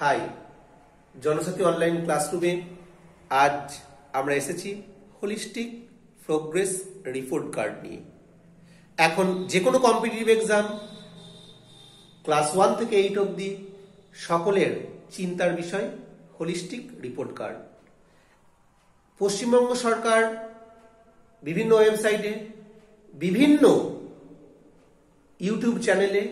High, জনসাথী online ক্লাসরুমে আজ আমরা এসেছি হোলিস্টিক প্রোগ্রেস রিপোর্ট কার্ড নিয়ে। এখন যে কোনো কম্পিটিটিভ এক্সাম ক্লাস 1 থেকে 8 অবধি সকলের চিন্তার বিষয় হোলিস্টিক রিপোর্ট কার্ড। পশ্চিমবঙ্গ সরকার বিভিন্ন ওয়েবসাইটে, বিভিন্ন ইউটিউব চ্যানেলে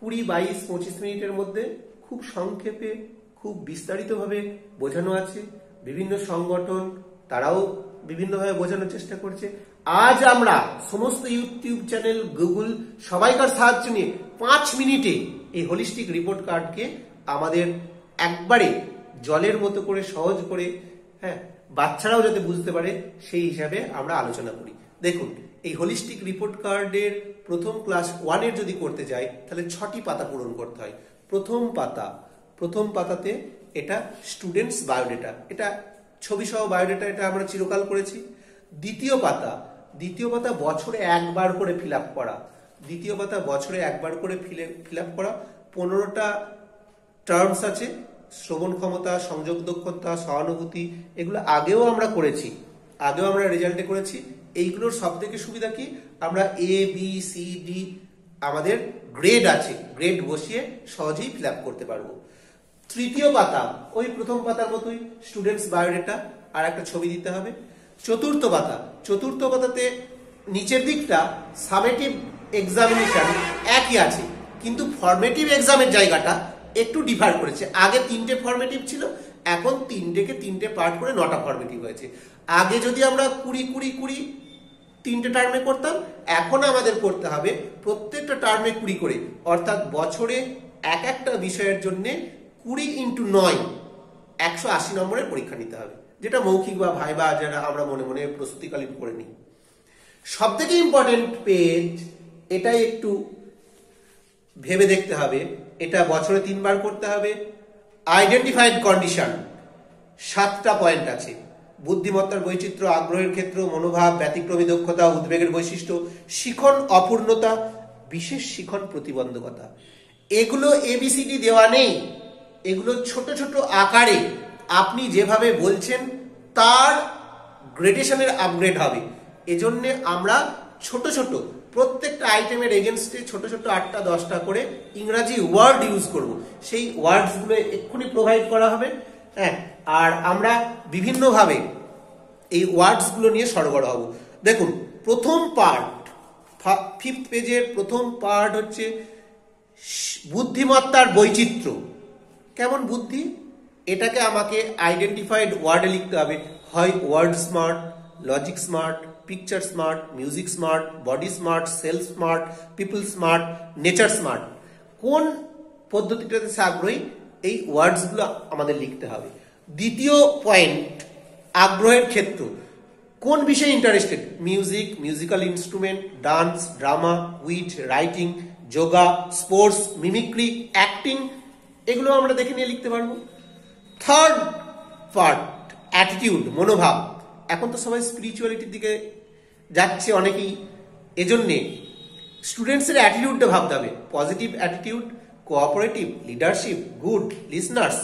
20, 22, 25 মিনিটের মধ্যে খুব সংক্ষেপে, খুব বিস্তারিতভাবে বোঝানো আছে। বিভিন্ন সংগঠন তারাও বিভিন্নভাবে বোঝানোর চেষ্টা করছে। আজ আমরা সমস্ত ইউটিউব চ্যানেল, গুগল সবাইকার সাহায্য নিয়ে 5 মিনিটে এই হোলিস্টিক রিপোর্ট কার্ডকে আমাদের একবারে জলের মতো করে সহজ করে, বাচ্চারাও যাতে বুঝতে পারে সেই হিসাবে আমরা আলোচনা করি। দেখুন, এই হোলিস্টিক রিপোর্ট কার্ডের প্রথম ক্লাস 1 যদি করতে যাই তাহলে 6টি পাতা পূরণ করতে হয়। প্রথম পাতাতে এটা স্টুডেন্টস বায়োডেটা, এটা ছবি সহ বায়োডেটা, এটা আমরা চিরকাল করেছি। দ্বিতীয় পাতা বছরে একবার করে ফিল আপ করা। 15টা টার্মস আছে, শ্রবণ ক্ষমতা, সংযোগ দক্ষতা, সহানুভূতি, এগুলো আগেও আমরা করেছি, আগেও আমরা রেজাল্টে করেছি। এইগুলোর সব থেকে সুবিধা কি, আমরা ABCD আমাদের গ্রেড আছে, গ্রেড বসিয়ে সহজেই ফিল আপ করতে পারবো। তৃতীয় পাতা ওই প্রথম পাতার মতোই স্টুডেন্টস বায়োডেটা, আর একটা ছবি দিতে হবে। চতুর্থ পাতাতে নিচের দিকটা সামেটিভ এক্সামিনেশন একই আছে, কিন্তু ফরমেটিভ এক্সামের জায়গাটা একটু ডিফার করেছে। আগে 3টে ফরমেটিভ ছিল, এখন 3টে পার্ট করে 9টা ফরমেটিভ হয়েছে। আগে যদি আমরা 20 3টে টার্মে করতাম, এখন আমাদের করতে হবে প্রত্যেকটা টার্মে 20 করে, অর্থাৎ বছরে একটা বিষয়ের জন্য 20 × 9 180 নম্বরের পরীক্ষা নিতে হবে, যেটা মৌখিক বা ভাইবা যারা আমরা মনে মনে প্রস্তুতিকালীন করে নিই। সব থেকে ইম্পর্টেন্ট পেজ, এটাই একটু ভেবে দেখতে হবে, এটা বছরে 3 বার করতে হবে। আইডেন্টিফাইড কন্ডিশন 7টা পয়েন্ট আছে। বুদ্ধিমত্তার বৈচিত্র্য, আগ্রহের ক্ষেত্র, মনোভাব, ব্যতিক্রমী দক্ষতা, উদ্বেগের বৈশিষ্ট্য, শিখন অপূর্ণতা, বিশেষ শিখন প্রতিবন্ধকতা। এগুলো ABCD দেওয়া নেই, এগুলো ছোট ছোট আকারে আপনি যেভাবে বলছেন তার গ্রেডেশনের আপগ্রেড হবে। এজন্য আমরা ছোট প্রত্যেকটা আইটেমের এগেনস্টে ছোট 8টা 10টা করে ইংরাজি ওয়ার্ড ইউজ করব। সেই ওয়ার্ডসগুলো এক্ষুনি প্রোভাইড করা হবে, আর আমরা বিভিন্নভাবে এই ওয়ার্ডসগুলো নিয়ে সরবরাহ হব। দেখুন, প্রথম পার্ট 5th পেজের প্রথম পার্ট হচ্ছে বুদ্ধিমত্তার বৈচিত্র্য। কেমন বুদ্ধি, এটাকে আমাকে আইডেন্টিফাইড ওয়ার্ডে লিখতে হবে। হয় word smart, logic smart, picture smart, music smart, body smart, self smart, people smart, nature smart. কোন পদ্ধতিটাতে সে আগ্রহী, এই ওয়ার্ডসগুলো আমাদের লিখতে হবে। দ্বিতীয় পয়েন্ট, আগ্রহের ক্ষেত্র, কোন বিষয়ে interested, music, musical instrument, dance, drama, wit, writing, yoga, sports, mimicry, acting, এগুলো আমরা দেখে নিয়ে লিখতে পারবো। থার্ড পার্ট, অ্যাটিটিউড, মনোভাব। এখন তো সবাই স্পিরিচুয়ালিটির দিকে যাচ্ছে অনেকেই, এজন্যে স্টুডেন্টসের অ্যাটিটিউডটা ভাবতে হবে। Positive attitude, cooperative, leadership, good listeners,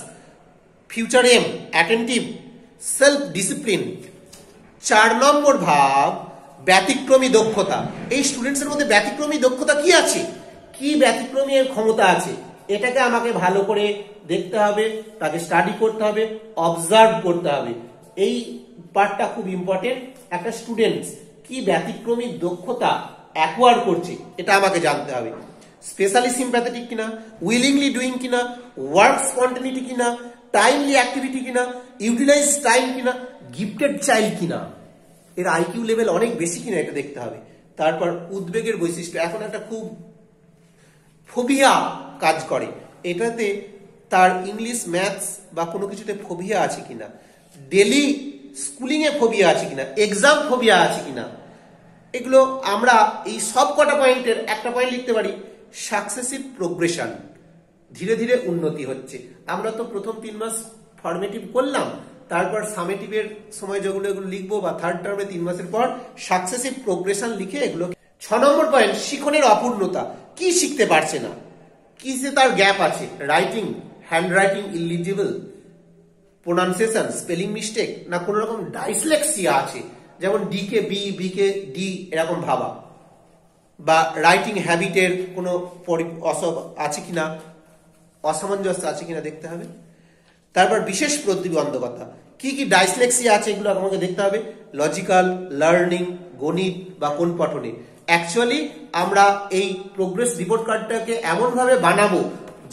future aim, attentive, self discipline. 4 number ভাব, ব্যতিক্রমী দক্ষতা। এই স্টুডেন্টসের মধ্যে ব্যতিক্রমী দক্ষতা কি আছে, কি ব্যতিক্রমী ক্ষমতা আছে, এটাকে আমাকে ভালো করে দেখতে হবে, তাকে স্টাডি করতে হবে, অবজার্ভ করতে হবে। এই পার্টটা খুব ইম্পর্টেন্ট। একটা স্টুডেন্টস কি ব্যতিক্রমী দক্ষতা অ্যাকোয়ার করছে, এটা আমাকে জানতে হবে। স্পেশালি সিম্প্যাথেটিক কিনা, উইলিংলি ডুইং কিনা, ওয়ার্ক স্পন্টেনিটি কিনা, টাইমলি অ্যাক্টিভিটি কিনা, ইউটিলাইজ টাইম কিনা, গিফটেড চাইল্ড কিনা, এর IQ লেভেল অনেক বেশি কিনা, এটা দেখতে হবে। তারপর উদ্বেগের বৈশিষ্ট্য, এখন একটা খুব ফোবিয়া কাজ করে, এটাতে তার ইংলিশ, ম্যাথস বা কোনো কিছুতে ফোবিয়া আছে কিনা, ডেলি স্কুলিং এ ফোবিয়া আছে কিনা, এক্সাম ফোবিয়া আছে কিনা, এগুলো আমরা এই সব কটা পয়েন্টের একটা পয়েন্ট লিখতে পারি। সাকসেসিভ প্রোগ্রেশন, ধীরে ধীরে উন্নতি হচ্ছে। আমরা তো প্রথম 3 মাস ফরমেটিভ করলাম, তারপর সামেটিভের সময় যেগুলো এগুলো লিখবো, বা থার্ড টার্মে 3 মাসের পর সাকসেসিভ প্রোগ্রেশন লিখে এগুলো। 6 নম্বর পয়েন্ট, শিখনের অপূর্ণতা, কি শিখতে পারছে না, কিসে তার গ্যাপ আছে, writing, handwriting eligible, pronunciation, spelling mistake, না কোনো রকম ডাইসলেক্সিয়া আছে, যেমন D K B, B K D এরকম ভাবা, বা রাইটিং হ্যাবিটের কোনো আছে কিনা, অসামঞ্জস্য আছে কিনা দেখতে হবে। তারপর বিশেষ প্রতিবন্ধকতা, কি কি ডাইসলেক্সিয়া আছে এগুলো আমাকে দেখতে হবে। লজিক্যাল, লার্নিং, গণিত বা কোন পঠনে। অ্যাকচুয়ালি আমরা এই প্রোগ্রেস রিপোর্ট কার্ডটাকে এমনভাবে বানাবো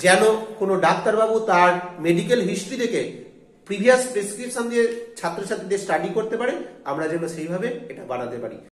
যেন কোনো ডাক্তারবাবু তার মেডিকেল হিস্ট্রি থেকে প্রিভিয়াস প্রেসক্রিপশন দিয়ে ছাত্রছাত্রীদের স্টাডি করতে পারে, আমরা যেন সেইভাবে এটা বানাতে পারি।